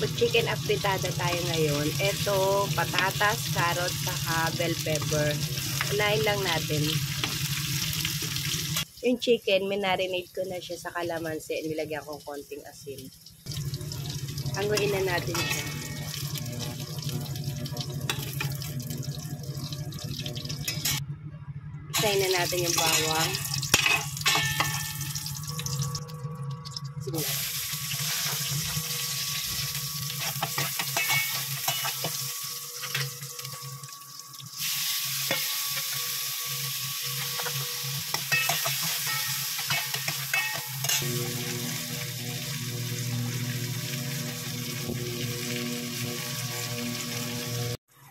Mag-chicken apritada tayo ngayon. Ito, patatas, carrot, saka bell pepper. Unahin lang natin. Yung chicken, minarinate ko na siya sa kalamansi. Nilagyan ko konting asin. Hanguin na natin siya. Isayin na natin yung bawang. Sige na.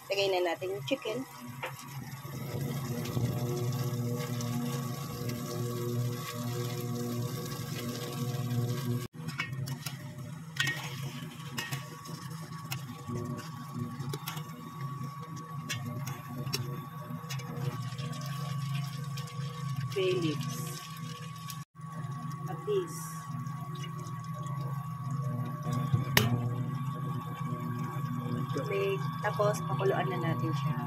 Lagay na natin yung chicken. Bay leaves. Patis. Tubig. Tapos, pakuluan na natin siya.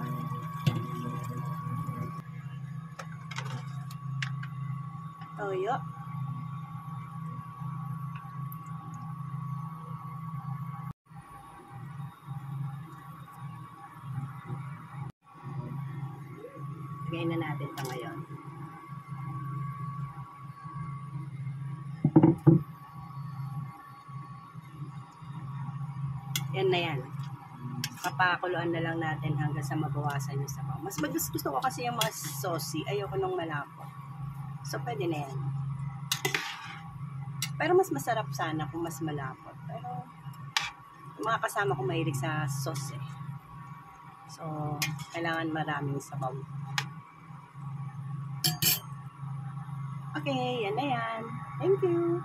Toyo. Lagay na natin ito ngayon. Yan na yan. Papakuluan na lang natin hanggang sa mabawasan yung sabaw. Mas gusto ko kasi yung mga saucy. Ayoko nung malapot. So, pwede na yan. Pero mas masarap sana kung mas malapot. Pero, yung mga kasama ko mahilig sa sauce eh. So, kailangan maraming sabaw. Okay, yan na yan. Thank you.